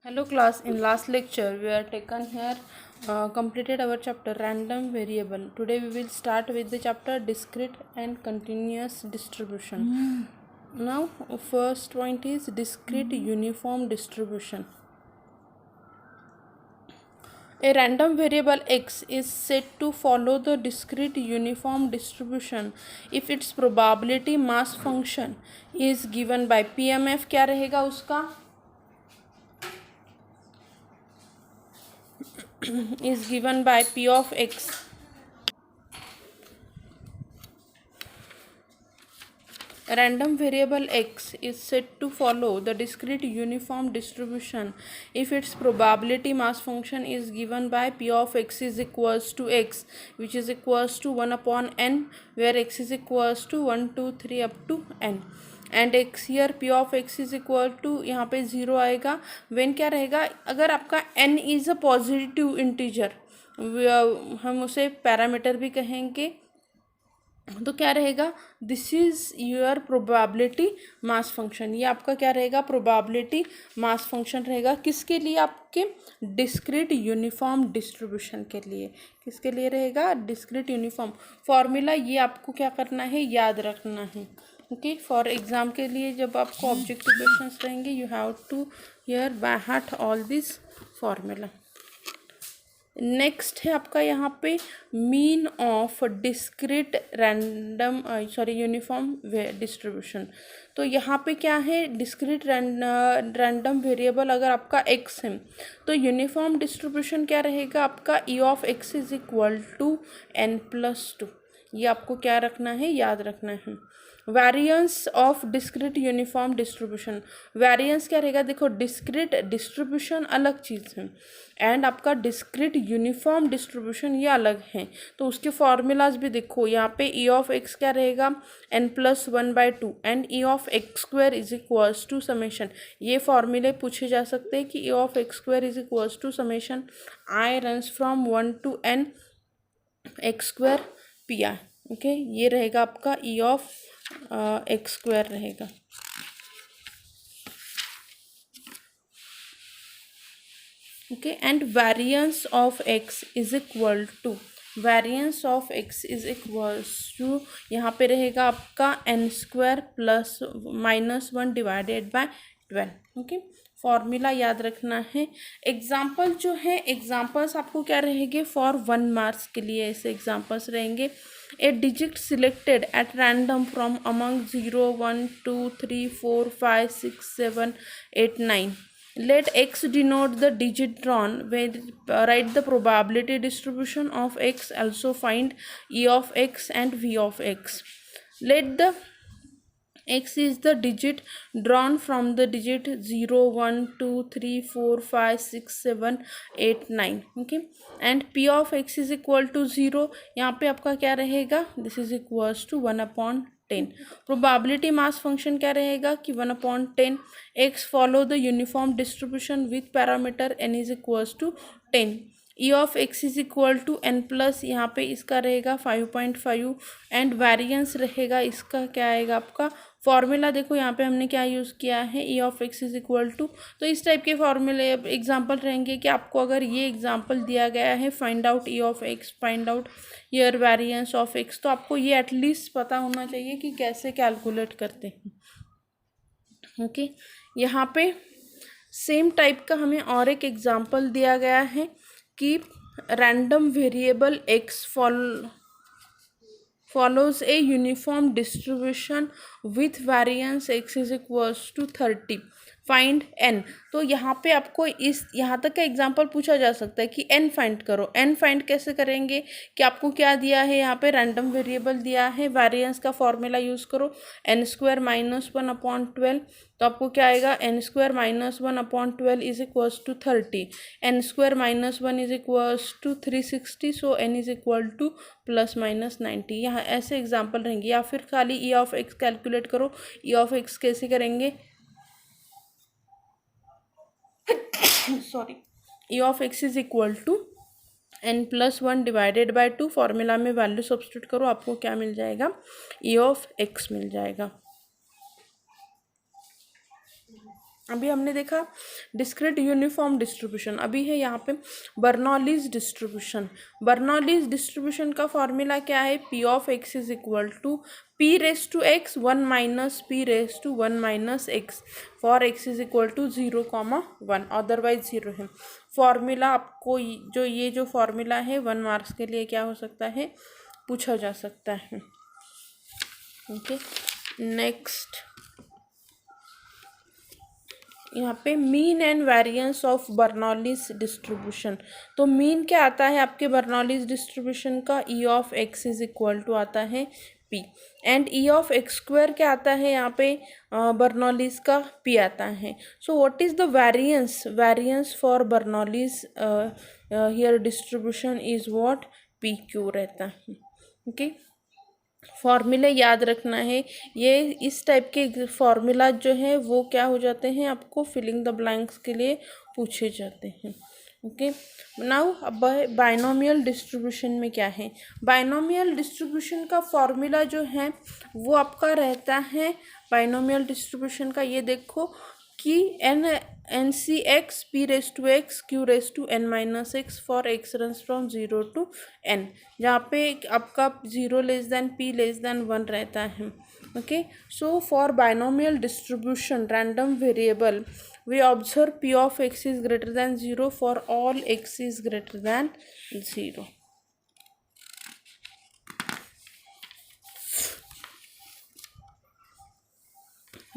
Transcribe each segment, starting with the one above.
Hello class, in last lecture we are taken here completed our chapter random variable. Today we will start with the chapter discrete and continuous distribution. Now first point is discrete uniform distribution. A random variable x is said to follow the discrete uniform distribution if its probability mass function is given by PMF. क्या रहेगा उसका is given by P of x. A random variable x is said to follow the discrete uniform distribution if its probability mass function is given by P of x is equals to x, which is equals to 1 upon n, where x is equals to 1 2 3 up to n. And x here p of x is equal to यहाँ पे zero आएगा when क्या रहेगा, अगर आपका n is a positive integer, हम उसे parameter भी कहेंगे, तो क्या रहेगा, this is your probability mass function. ये आपका क्या रहेगा, प्रोबेबिलिटी मास फंक्शन रहेगा. किसके लिए, आपके डिस्क्रीट यूनिफॉर्म डिस्ट्रीब्यूशन के लिए. किसके लिए रहेगा, डिस्क्रीट यूनिफॉर्म. फॉर्मूला ये आपको क्या करना है, याद रखना है. ओके, फॉर एग्जाम के लिए जब आपको ऑब्जेक्टिव क्वेश्चंस रहेंगे, you have to hear by heart all this formula. Next है आपका यहाँ पे mean of discrete random uniform distribution. तो यहाँ पे क्या है, डिस्क्रीट रैंडम वेरिएबल अगर आपका एक्स है तो यूनिफॉर्म डिस्ट्रीब्यूशन क्या रहेगा आपका, E of x is equal to n plus two. ये आपको क्या रखना है, याद रखना है. Variance of discrete uniform distribution. Variance क्या रहेगा, देखो डिस्क्रीट डिस्ट्रीब्यूशन अलग चीज़ है एंड आपका डिस्क्रीट यूनिफॉर्म डिस्ट्रीब्यूशन ये अलग है. तो उसके फॉर्मूलाज भी देखो, यहाँ पे ई ऑफ एक्स क्या रहेगा, n plus one by two and E of x square is equals to summation. ये फॉर्मूले पूछे जा सकते हैं कि E of x square is equals to summation i runs from one to n x square p i. Okay, ये रहेगा आपका ई ऑफ एक्स स्क्वायर रहेगा. Okay, and variance of x is equal to, variance of x is equals to यहाँ पे रहेगा आपका N square plus minus one divided by 12. Okay, formula याद रखना है. एग्जाम्पल जो है, एग्जाम्पल्स आपको क्या रहेंगे, फॉर 1 मार्क्स के लिए ऐसे एग्जाम्पल्स रहेंगे. A digit selected at random from among 0, 1, 2, 3, 4, 5, 6, 7, 8, 9. Let x denote the digit drawn. Write the probability distribution of x. Also find e of x and v of x. Let the x is the digit drawn from the digit 0, 1, 2, 3, 4, 5, 6, 7, 8, 9. Okay, and p of x is equal to 0. यहाँ पे आपका क्या रहेगा, this is equals to 1/10. Probability mass function क्या रहेगा कि 1/10. x follow the uniform distribution with parameter n is equals to 10. E of x is equal to n plus, यहाँ पे इसका रहेगा 5.5 एंड वेरिएंस रहेगा इसका क्या आएगा आपका. फॉर्मूला देखो यहाँ पे हमने क्या यूज़ किया है, E of x is equal to. तो इस टाइप के फॉर्मूले एग्जांपल रहेंगे कि आपको अगर ये एग्जांपल दिया गया है, find out E of x, find out year variance of x, तो आपको ये एटलीस्ट पता होना चाहिए कि कैसे कैलकुलेट करते हैं. ओके, यहाँ पे सेम टाइप का हमें और एक एग्जांपल दिया गया है कि random variable x follows a uniform distribution with variance x is equals to 30. Find n. तो यहाँ पे आपको इस यहाँ तक का एग्जांपल पूछा जा सकता है कि n फाइंड करो. n फाइंड कैसे करेंगे कि आपको क्या दिया है, यहाँ पे रैंडम वेरिएबल दिया है, वेरिएंस का फॉर्मूला यूज़ करो, n स्क्वायर माइनस 1/12. तो आपको क्या आएगा, n square minus 1/12 is equals to 30. n square minus 1 is equals to 360. So n is equal to plus minus 90. यहाँ ऐसे एग्जांपल रहेंगे. या फिर खाली ई ऑफ एक्स कैलकुलेट करो. ई ऑफ एक्स कैसे करेंगे, sorry, E of x is equal to n plus one divided by 2. Formula में वैल्यू सब्स्टिट्यूट करो, आपको क्या मिल जाएगा, ई ऑफ एक्स मिल जाएगा. अभी हमने देखा डिस्क्रीट यूनिफॉर्म डिस्ट्रीब्यूशन, अभी है यहाँ पे बर्नौलीज डिस्ट्रीब्यूशन। बर्नौलीज डिस्ट्रीब्यूशन का फॉर्मूला क्या है, p of x is equal to p raise to x 1 minus p raise to 1 minus x for x is equal to 0,1, otherwise 0 है। फॉर्मूला आपको जो ये जो फॉर्मूला है 1 मार्क्स के लिए क्या हो सकता है, पूछा जा सकता है। ओके, नेक्स्ट यहाँ पे mean and variance of Bernoulli's distribution. तो मीन क्या आता है आपके बर्नौलीज डिस्ट्रीब्यूशन का, E of x is equal to आता है p, and E of x square क्या आता है यहाँ पे बर्नौलीज का, पी आता है। So what is the variance for Bernoulli's here distribution is what, P Q रहता है। ओके, फॉर्मूले याद रखना है, ये इस टाइप के फॉर्मूला जो है वो क्या हो जाते हैं, आपको फिलिंग द ब्लैंक्स के लिए पूछे जाते हैं। ओके, नाउ अब बाइनोमियल डिस्ट्रीब्यूशन में क्या है, बाइनोमियल डिस्ट्रीब्यूशन का फॉर्मूला जो है वो आपका रहता है, बाइनोमियल डिस्ट्रीब्यूशन का ये देखो कि n C x p raise to x q raise to n minus x for x runs from 0 to n, जहाँ पे आपका 0 less than p less than 1 रहता है। Okay, so for binomial distribution random variable we observe p of x is greater than 0 for all x is greater than 0.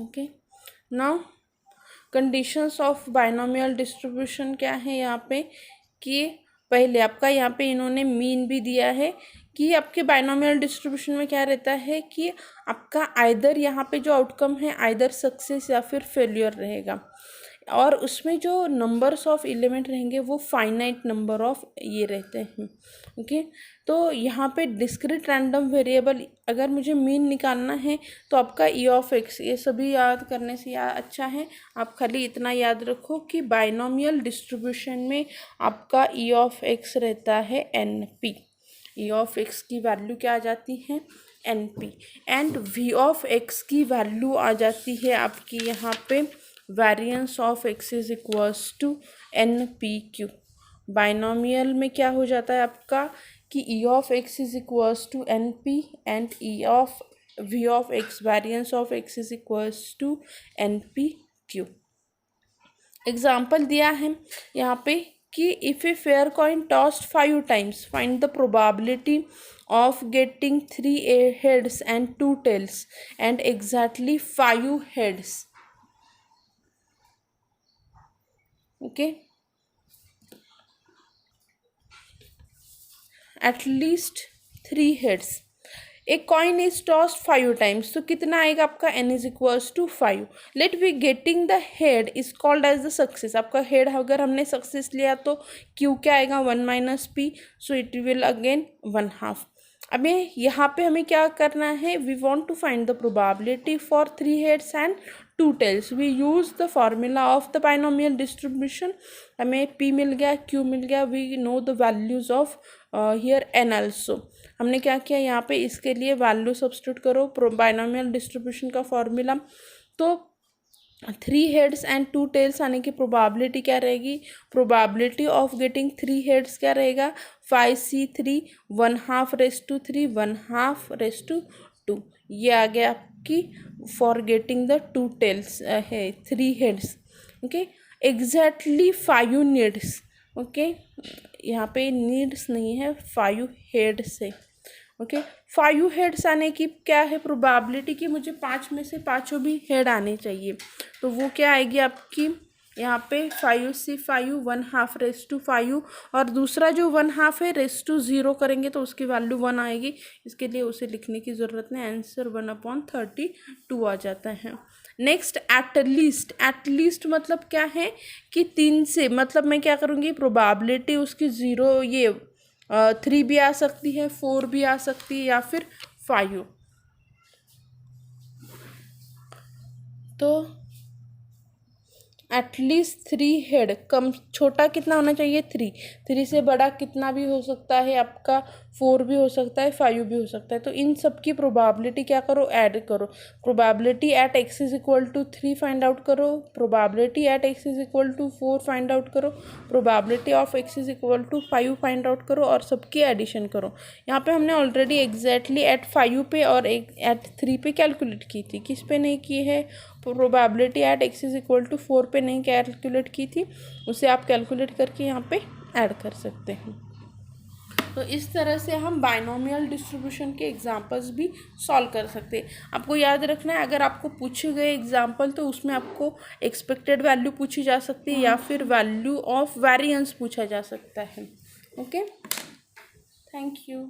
Okay, now conditions of binomial distribution क्या है यहाँ पे, कि पहले आपका यहाँ पे इन्होंने मीन भी दिया है कि आपके बाइनोमियल डिस्ट्रीब्यूशन में क्या रहता है कि आपका आइदर यहाँ पे जो आउटकम है आइदर सक्सेस या फिर फेल्यूर रहेगा, और उसमें जो नंबर्स ऑफ एलिमेंट रहेंगे वो फाइनाइट नंबर ऑफ ये रहते हैं। ओके, तो यहाँ पे डिस्क्रीट रैंडम वेरिएबल अगर मुझे मीन निकालना है तो आपका ई ऑफ एक्स, ये सभी याद करने से अच्छा है आप खाली इतना याद रखो कि बाइनोमियल डिस्ट्रीब्यूशन में आपका ई ऑफ एक्स रहता है n p, E of x की वैल्यू क्या आ जाती है, n p, and V of x की वैल्यू आ जाती है आपकी यहाँ पे variance of x is equals to n p q. Binomial में क्या हो जाता है आपका कि E of x is equals to n p and E of V of x variance of x is equals to n p q. Example दिया है यहाँ पे कि if a fair coin tossed 5 times find the probability of getting 3 heads and 2 tails and exactly 5 heads. Okay, at least 3 heads. A coin is tossed 5 times, तो कितना आएगा आपका n is equals to 5. Let we getting the head is called as the success. आपका head अगर हमने success लिया तो q क्या आएगा 1 minus p, so it will again 1/2. अभी यहाँ पे हमें क्या करना है, we want to find the probability for 3 heads and 2 tails. We use the formula of the binomial distribution, हमें p मिल गया, q मिल गया, we know the values of here n also. हमने क्या किया यहाँ पे इसके लिए वैल्यू सब्स्टिट्यूट करो बाइनोमियल डिस्ट्रीब्यूशन का फॉर्मूला, तो 3 हेड्स एंड 2 टेल्स आने की प्रोबेबिलिटी क्या रहेगी, प्रोबेबिलिटी ऑफ गेटिंग 3 हेड्स क्या रहेगा 5c3 1/2 raise to 3 1/2 raise to 2, ये आ गया आपकी फॉर गेटिंग द 2 टेल्स है 3 heads. Okay, exactly 5 needs, okay यहाँ पे नीड्स नहीं है 5 हेड्स है। ओके, 5 हेड्स आने की क्या है प्रोबेबिलिटी कि मुझे 5 में से 5 भी हेड आने चाहिए, तो वो क्या आएगी आपकी यहाँ पे 5c5 1/2 रेस टू 5, और दूसरा जो 1/2 है रेस टू 0 करेंगे तो उसकी वैल्यू 1 आएगी, इसके लिए उसे लिखने की ज़रूरत नहीं, आंसर 1/32 आ जाता है। नेक्स्ट एट लीस्ट मतलब क्या है कि 3 से, मतलब मैं क्या करूँगी प्रोबेबिलिटी उसकी 0 ये 3 भी आ सकती है, 4 भी आ सकती है या फिर 5। तो एटलीस्ट 3 हेड, कम छोटा कितना होना चाहिए 3, 3 से बड़ा कितना भी हो सकता है आपका 4 भी हो सकता है 5 भी हो सकता है। तो इन सब की प्रोबेबिलिटी क्या करो, ऐड करो। Probability at x is equal to 3 find out करो, probability at x is equal to 4 find out करो, probability of x is equal to 5 find out करो और सबकी एडिशन करो। यहाँ पे हमने ऑलरेडी एग्जैक्टली एट 5 पे और एट 3 पे कैलकुलेट की थी, किस पे नहीं की है, probability at x is equal to 4 पे नहीं कैलकुलेट की थी, उसे आप कैलकुलेट करके यहाँ पे ऐड कर सकते हैं। तो इस तरह से हम बाइनोमियल डिस्ट्रीब्यूशन के एग्जांपल्स भी सॉल्व कर सकते हैं। आपको याद रखना है, अगर आपको पूछे गए एग्जांपल तो उसमें आपको एक्सपेक्टेड वैल्यू पूछी जा सकती है या फिर वैल्यू ऑफ वेरिएंस पूछा जा सकता है। Okay, thank you.